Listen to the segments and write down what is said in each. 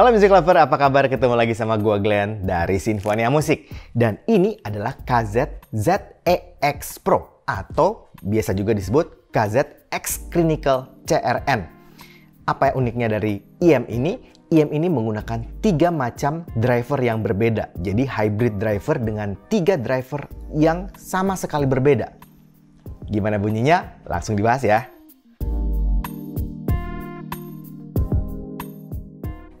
Halo Music Lover, apa kabar? Ketemu lagi sama gua Glenn dari Sinfonia Musik. Dan ini adalah KZ ZEX Pro atau biasa juga disebut KZ X Clinical CRN. Apa yang uniknya dari IM ini? IM ini menggunakan 3 macam driver yang berbeda. Jadi hybrid driver dengan 3 driver yang sama sekali berbeda. Gimana bunyinya? Langsung dibahas ya.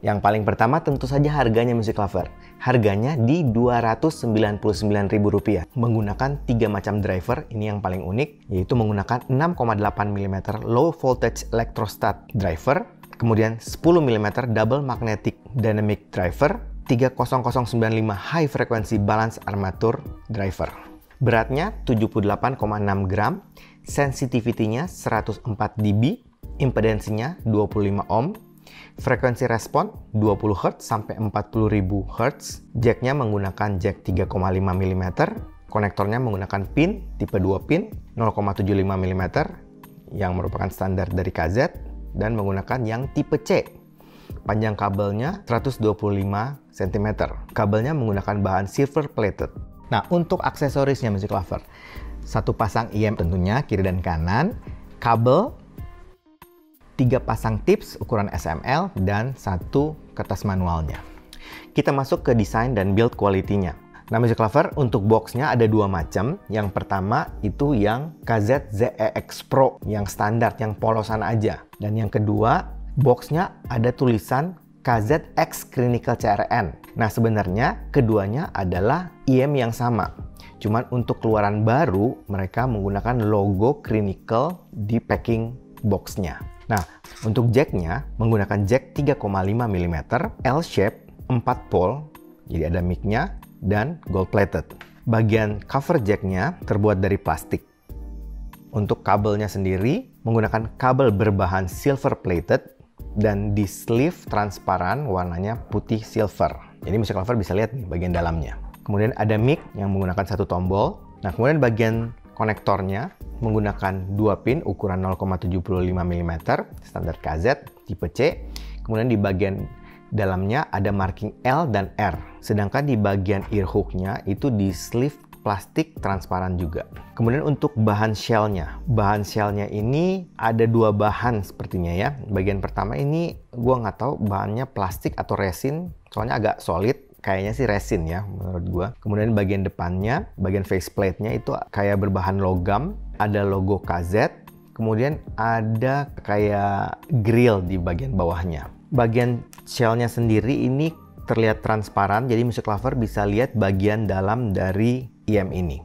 Yang paling pertama tentu saja harganya Music Lover. Harganya di Rp299.000 menggunakan 3 macam driver. Ini yang paling unik, yaitu menggunakan 6,8 mm low voltage electrostat driver, kemudian 10 mm double magnetic dynamic driver, 30095 high frequency balance armature driver. Beratnya 78,6 gram, sensitivity-nya 104 dB, impedensinya 25 ohm, frekuensi respon 20 Hz sampai 40.000 Hz. Jacknya menggunakan jack 3,5 mm. Konektornya menggunakan pin tipe 2 pin 0,75 mm yang merupakan standar dari KZ dan menggunakan yang tipe C. Panjang kabelnya 125 cm. Kabelnya menggunakan bahan silver plated. Nah, untuk aksesorisnya Music Lover, 1 pasang IM tentunya kiri dan kanan, kabel, 3 pasang tips ukuran SML, dan 1 kertas manualnya. Kita masuk ke desain dan build quality-nya. Nah, Music Lover, untuk boxnya ada 2 macam. Yang pertama itu yang KZ ZEX Pro, yang standar, yang polosan aja. Dan yang kedua, boxnya ada tulisan KZ X Clinical CRN. Nah, sebenarnya keduanya adalah IM yang sama. Cuman untuk keluaran baru, mereka menggunakan logo Clinical di packing boxnya. Nah, untuk jacknya menggunakan jack 3,5 mm, L-shape, 4 pole, jadi ada mic-nya, dan gold plated. Bagian cover jacknya terbuat dari plastik. Untuk kabelnya sendiri menggunakan kabel berbahan silver plated dan di sleeve transparan warnanya putih silver. Jadi Music Lover bisa lihat nih bagian dalamnya. Kemudian ada mic yang menggunakan 1 tombol. Nah, kemudian bagian konektornya menggunakan 2 pin ukuran 0,75 mm standar KZ tipe C. Kemudian di bagian dalamnya ada marking L dan R. Sedangkan di bagian ear hooknya itu di sleeve plastik transparan juga. Kemudian untuk bahan shellnya. Bahan shellnya ini ada 2 bahan sepertinya ya. Bagian pertama ini gua nggak tahu bahannya plastik atau resin. Soalnya agak solid. Kayaknya sih resin ya menurut gua. Kemudian bagian depannya, bagian faceplate-nya itu kayak berbahan logam, ada logo KZ, kemudian ada kayak grill di bagian bawahnya. Bagian shell-nya sendiri ini terlihat transparan, jadi Music Lover bisa lihat bagian dalam dari IM ini.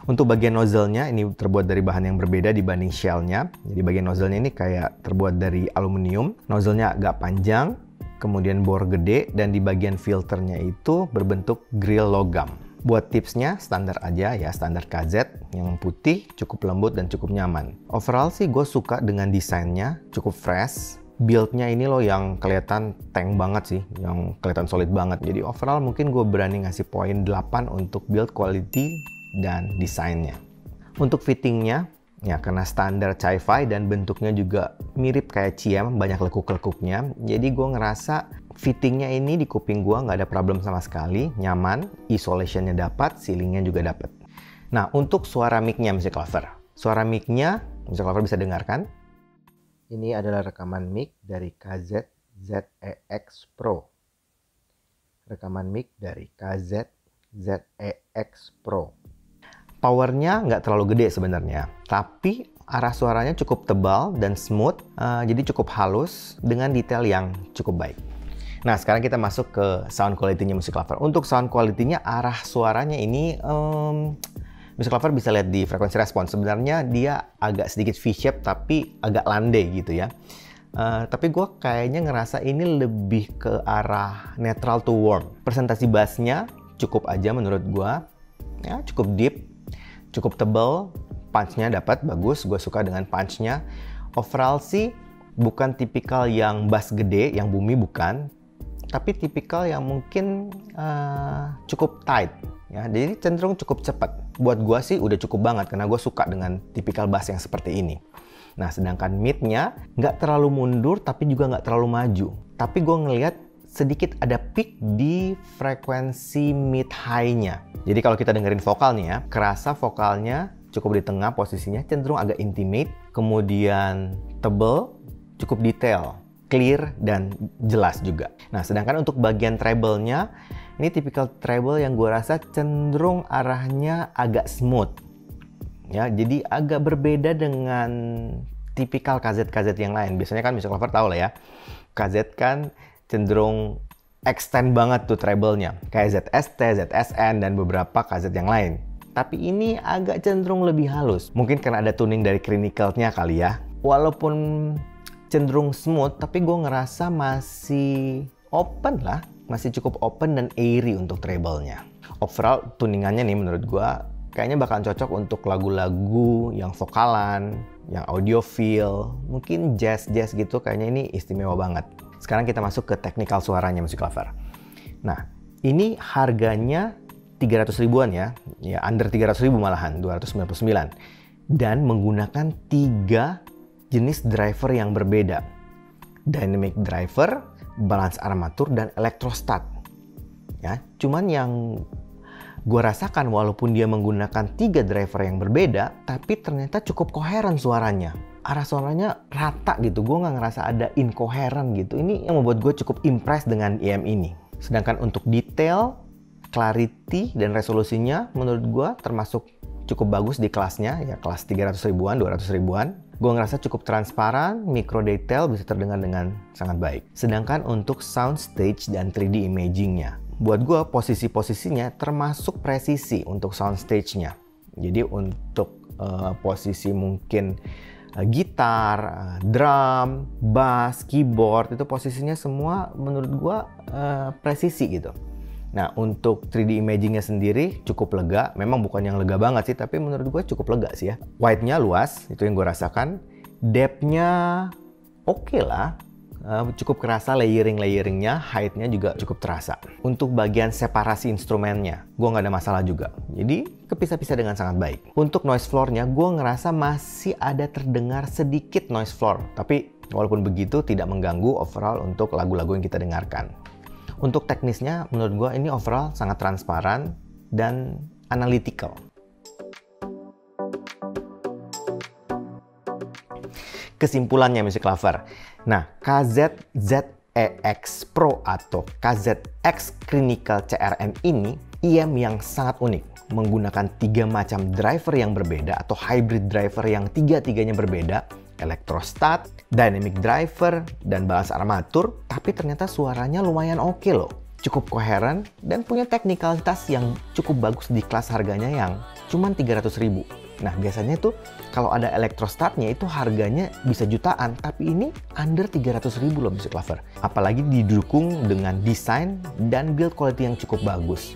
Untuk bagian nozzle-nya ini terbuat dari bahan yang berbeda dibanding shell-nya. Jadi bagian nozzle-nya ini kayak terbuat dari aluminium. Nozzle-nya agak panjang, kemudian bor gede, dan di bagian filternya itu berbentuk grill logam. Buat tipsnya standar aja ya, standar KZ yang putih, cukup lembut dan cukup nyaman. Overall sih gue suka dengan desainnya, cukup fresh. Build-nya ini loh yang kelihatan tank banget sih, yang kelihatan solid banget. Jadi overall mungkin gue berani ngasih poin 8 untuk build quality dan desainnya. Untuk fittingnya, ya karena standar Chi-Fi dan bentuknya juga mirip kayak CM, banyak lekuk-lekuknya. Jadi gue ngerasa fittingnya ini di kuping gue nggak ada problem sama sekali, nyaman, isolationnya dapat, ceilingnya juga dapat. Nah, untuk suara mic-nya Music Lover. Suara mic-nya Music Lover bisa dengarkan. Ini adalah rekaman mic dari KZ ZEX Pro. Rekaman mic dari KZ ZEX Pro. Powernya nggak terlalu gede sebenarnya, tapi arah suaranya cukup tebal dan smooth, jadi cukup halus dengan detail yang cukup baik. Nah, sekarang kita masuk ke sound quality-nya Music Lover. Untuk sound quality-nya, arah suaranya ini Music Lover bisa lihat di frekuensi respon. Sebenarnya dia agak sedikit V-shape tapi agak landai gitu ya. Tapi gue kayaknya ngerasa ini lebih ke arah neutral to warm. Presentasi bassnya cukup aja menurut gue, ya cukup deep. Cukup tebal, punch-nya dapat, bagus, gue suka dengan punch-nya. Overall sih bukan tipikal yang bass gede, yang boomy bukan, tapi tipikal yang mungkin cukup tight, ya. Jadi cenderung cukup cepat. Buat gue sih udah cukup banget, karena gue suka dengan tipikal bass yang seperti ini. Nah, sedangkan mid-nya nggak terlalu mundur, tapi juga nggak terlalu maju. Tapi gue ngelihat sedikit ada peak di frekuensi mid high-nya. Jadi kalau kita dengerin vokal nih ya, kerasa vokalnya cukup di tengah posisinya, cenderung agak intimate, kemudian tebel, cukup detail, clear, dan jelas juga. Nah, sedangkan untuk bagian treble-nya, ini tipikal treble yang gue rasa cenderung arahnya agak smooth. Ya, jadi agak berbeda dengan tipikal KZ-KZ yang lain. Biasanya kan Music Lover tahu lah ya, KZ kan cenderung extend banget tuh treble-nya. Kayak ZST, ZSN, dan beberapa KZ yang lain. Tapi ini agak cenderung lebih halus. Mungkin karena ada tuning dari clinical-nya kali ya. Walaupun cenderung smooth, tapi gue ngerasa masih open lah. Masih cukup open dan airy untuk treble-nya. Overall, tuningannya nih menurut gue kayaknya bakal cocok untuk lagu-lagu yang vokalan, yang audiophile, mungkin jazz-jazz gitu, kayaknya ini istimewa banget. Sekarang kita masuk ke technical suaranya Music Lover. Nah, ini harganya 300 ribuan ya under 300 ribu malahan, 299. Dan menggunakan 3 jenis driver yang berbeda. Dynamic driver, balance armatur, dan electrostat. Ya, cuman yang gue rasakan walaupun dia menggunakan 3 driver yang berbeda, tapi ternyata cukup koheren suaranya. Arah suaranya rata gitu, gue nggak ngerasa ada incoherent gitu. Ini yang membuat gue cukup impress dengan EM ini. Sedangkan untuk detail, clarity, dan resolusinya menurut gue termasuk cukup bagus di kelasnya, ya kelas 300 ribuan, 200 ribuan. Gue ngerasa cukup transparan, micro detail bisa terdengar dengan sangat baik. Sedangkan untuk soundstage dan 3D imagingnya, buat gue posisi-posisinya termasuk presisi untuk soundstage-nya. Jadi untuk posisi mungkin gitar, drum, bass, keyboard, itu posisinya semua menurut gue presisi gitu. Nah, untuk 3D imagingnya sendiri cukup lega. Memang bukan yang lega banget sih, tapi menurut gue cukup lega sih ya. Width-nya luas, itu yang gue rasakan. Depth-nya oke lah. Cukup kerasa layering-layeringnya, height-nya juga cukup terasa. Untuk bagian separasi instrumennya, gue nggak ada masalah juga. Jadi, kepisah-pisah dengan sangat baik. Untuk noise floor-nya, gue ngerasa masih ada terdengar sedikit noise floor. Tapi, walaupun begitu, tidak mengganggu overall untuk lagu-lagu yang kita dengarkan. Untuk teknisnya, menurut gue ini overall sangat transparan dan analytical. Kesimpulannya Music Lover. Nah, KZ-ZEX Pro atau KZX Clinical CRM ini EM yang sangat unik. Menggunakan 3 macam driver yang berbeda atau hybrid driver yang tiga-tiganya berbeda. Electrostat, dynamic driver, dan balance armatur. Tapi ternyata suaranya lumayan oke loh. Cukup koheren dan punya teknikalitas yang cukup bagus di kelas harganya yang cuman 300 ribu. Nah, biasanya tuh kalau ada elektrostatnya itu harganya bisa jutaan, tapi ini under 300 ribu loh Music Lover. Apalagi didukung dengan desain dan build quality yang cukup bagus.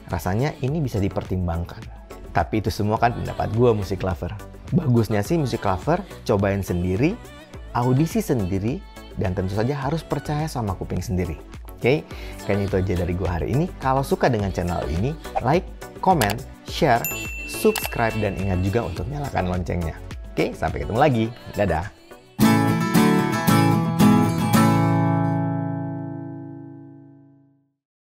Rasanya ini bisa dipertimbangkan. Tapi itu semua kan pendapat gue Music Lover. Bagusnya sih Music Lover cobain sendiri, audisi sendiri, dan tentu saja harus percaya sama kuping sendiri. Oke, kayaknya itu aja dari gue hari ini. Kalau suka dengan channel ini, like, comment, share, subscribe, dan ingat juga untuk nyalakan loncengnya. Oke, sampai ketemu lagi. Dadah!